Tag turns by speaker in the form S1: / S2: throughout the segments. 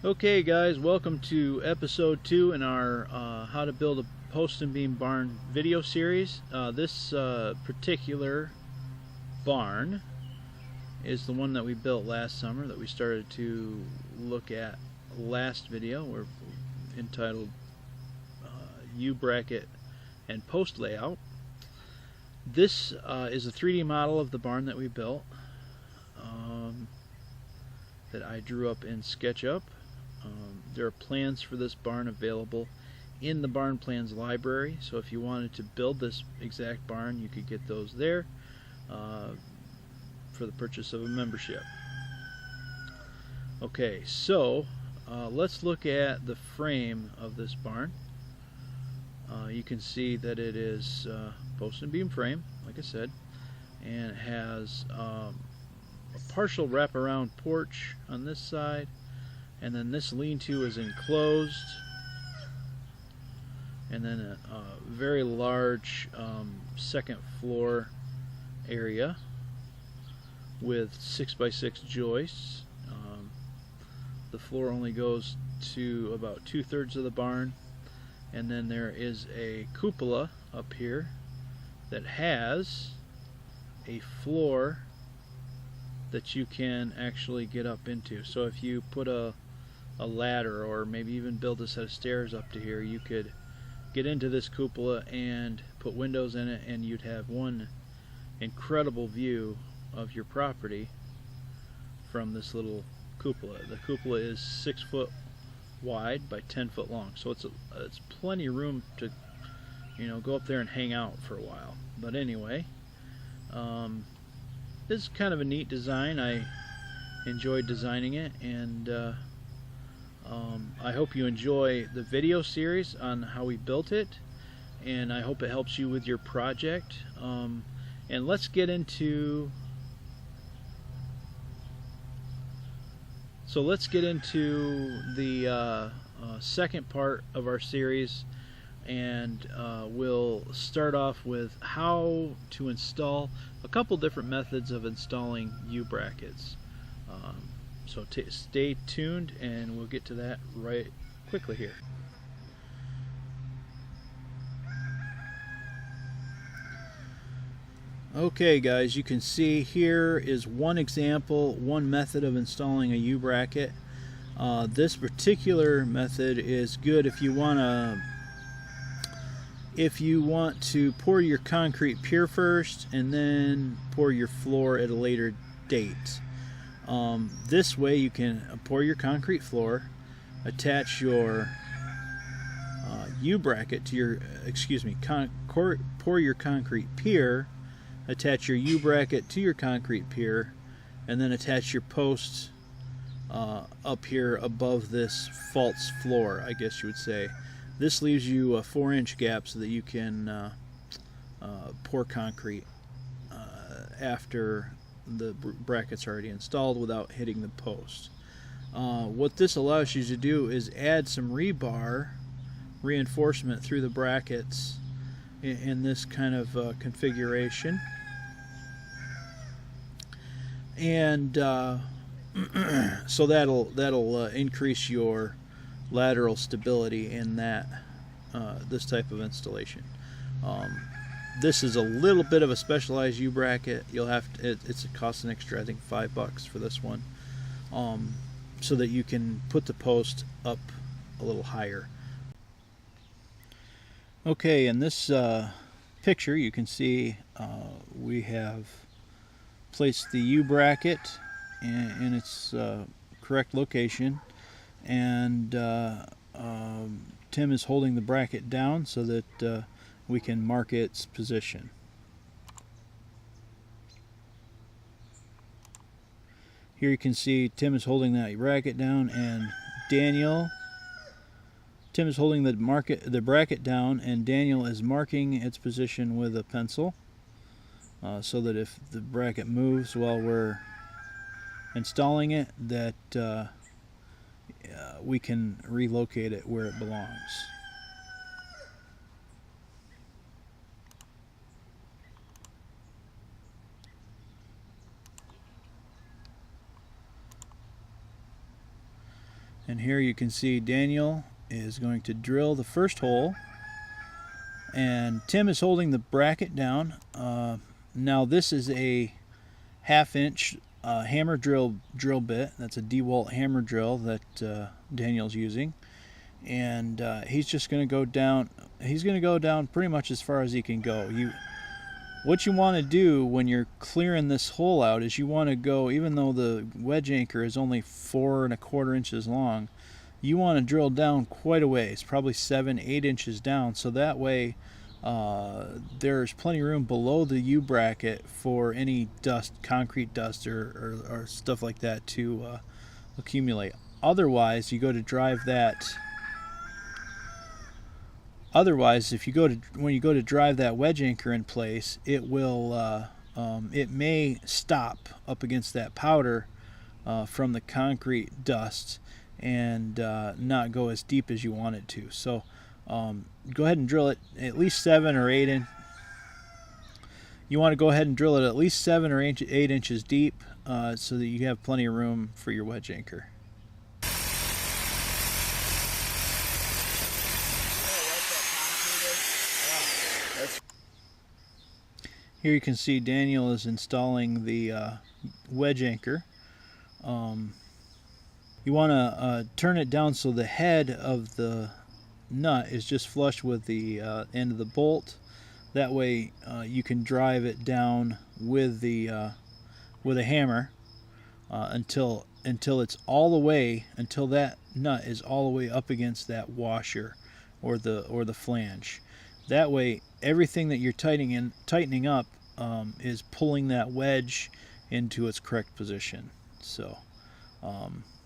S1: Okay guys, welcome to episode 2 in our how to build a post and beam barn video series. This particular barn is the one that we built last summer that we started to look at last video. We're entitled U-bracket and post layout. This is a 3D model of the barn that we built that I drew up in SketchUp. There are plans for this barn available in the barn plans library, so if you wanted to build this exact barn you could get those there for the purchase of a membership. Okay, so let's look at the frame of this barn. You can see that it is post and beam frame, like I said, and it has a partial wraparound porch on this side, and then this lean-to is enclosed, and then a very large second floor area with 6x6 joists. The floor only goes to about 2/3 of the barn, and then there is a cupola up here that has a floor that you can actually get up into. So if you put a ladder or maybe even build a set of stairs up to here, you could get into this cupola and put windows in it, and you'd have one incredible view of your property from this little cupola. The cupola is 6 foot wide by 10 foot long, so it's plenty of room to go up there and hang out for a while. But anyway, this is kind of a neat design. I enjoyed designing it, and I hope you enjoy the video series on how we built it, and I hope it helps you with your project. And let's get into the second part of our series, and we'll start off with how to install a couple different methods of installing U-brackets. So stay tuned, and we'll get to that right quickly here. Okay guys, you can see here is one example, one method of installing a U-bracket. This particular method is good if you want to pour your concrete pier first and then pour your floor at a later date. This way you can pour your concrete floor, attach your U-bracket to your, pour your concrete pier, attach your U-bracket to your concrete pier, and then attach your posts up here above this false floor, I guess you would say. This leaves you a 4-inch gap so that you can pour concrete after the bracket's already installed without hitting the post. What this allows you to do is add some rebar reinforcement through the brackets in this kind of configuration, and so that'll increase your lateral stability in that this type of installation. This is a little bit of a specialized U-bracket. You'll have to, it costs an extra, I think, $5 for this one, so that you can put the post up a little higher. Okay, in this picture you can see we have placed the U-bracket in its correct location, and Tim is holding the bracket down so that we can mark its position. Here you can see Tim is holding that bracket down, and Tim is holding the bracket down, and Daniel is marking its position with a pencil, so that if the bracket moves while we're installing it, that we can relocate it where it belongs. And here you can see Daniel is going to drill the first hole, and Tim is holding the bracket down. Now this is a 1/2 inch hammer drill bit. That's a DeWalt hammer drill that Daniel's using, and he's just going to go down. He's going to go down pretty much as far as he can go. What you want to do when you're clearing this hole out is you want to go, even though the wedge anchor is only 4 1/4 inches long, you want to drill down quite a ways, probably 7-8 inches down, so that way there's plenty of room below the U bracket for any dust, concrete dust or stuff like that to accumulate. Otherwise, you go to drive that. Otherwise, when you go to drive that wedge anchor in place, it will it may stop up against that powder from the concrete dust and not go as deep as you want it to. So go ahead and drill it at least 7 or 8 inches. You want to go ahead and drill it at least 7 or 8 inches deep so that you have plenty of room for your wedge anchor. Here you can see Daniel is installing the wedge anchor. You want to turn it down so the head of the nut is just flush with the end of the bolt. That way you can drive it down with a hammer until it's all the way, until that nut is all the way up against that washer or the flange. That way everything that you're tightening up is pulling that wedge into its correct position. So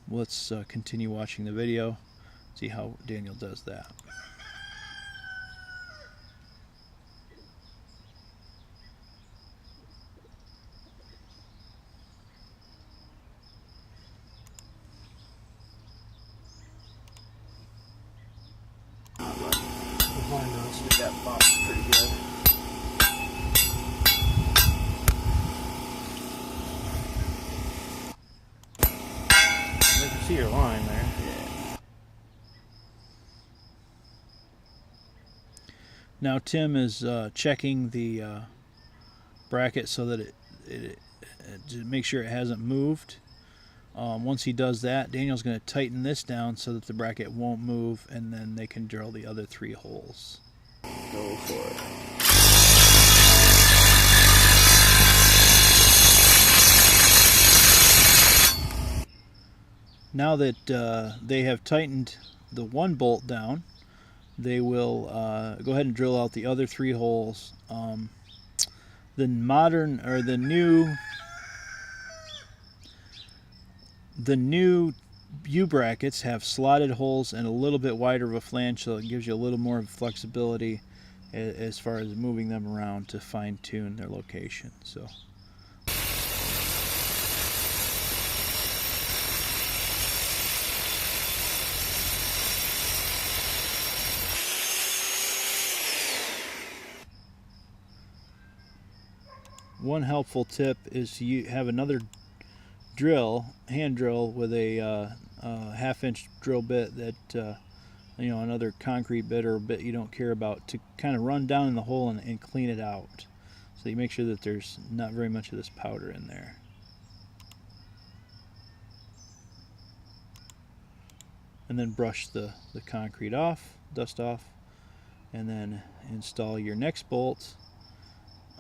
S1: let's continue watching the video, see how Daniel does that.
S2: That bumps pretty good.
S1: You can see your line there.
S2: Yeah.
S1: Now Tim is checking the bracket so that it to make sure it hasn't moved. Once he does that, Daniel's going to tighten this down so that the bracket won't move, and then they can drill the other 3 holes.
S2: Go for it.
S1: Now that they have tightened the 1 bolt down, they will go ahead and drill out the other 3 holes. The new U brackets have slotted holes and a little bit wider of a flange, so it gives you a little more flexibility as far as moving them around to fine-tune their location. So one helpful tip is to have another hand drill with a 1/2 inch drill bit that another concrete bit or a bit you don't care about, to kind of run down in the hole and clean it out, so you make sure that there's not very much of this powder in there. And then brush the concrete off, dust off, and then install your next bolt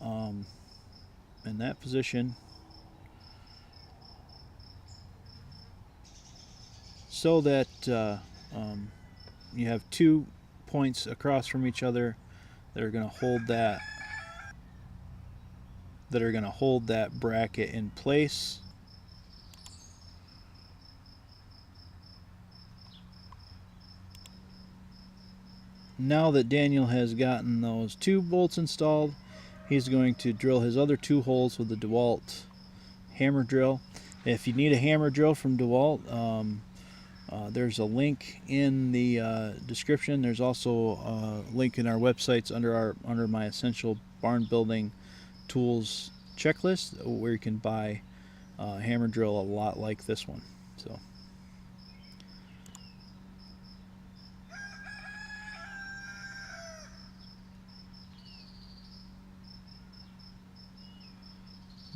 S1: in that position, so that you have 2 points across from each other that are going to hold that bracket in place. Now that Daniel has gotten those 2 bolts installed, he's going to drill his other 2 holes with the DeWalt hammer drill. If you need a hammer drill from DeWalt, there's a link in the description. There's also a link in our websites under my essential barn building tools checklist, where you can buy a hammer drill a lot like this one. So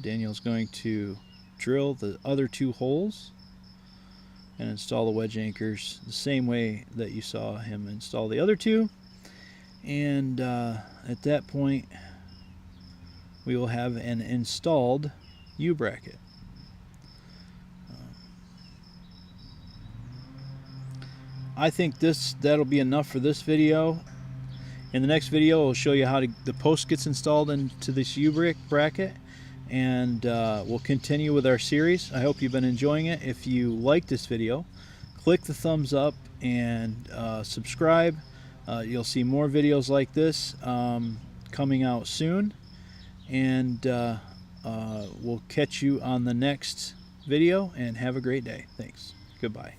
S1: Daniel's going to drill the other 2 holes and install the wedge anchors the same way that you saw him install the other 2. And at that point, we will have an installed U-bracket. I think that'll be enough for this video. In the next video, I'll show you how the post gets installed into this U-bracket, and we'll continue with our series. I hope you've been enjoying it. If you like this video, click the thumbs up and subscribe. You'll see more videos like this coming out soon, and we'll catch you on the next video, and have a great day. Thanks. Goodbye.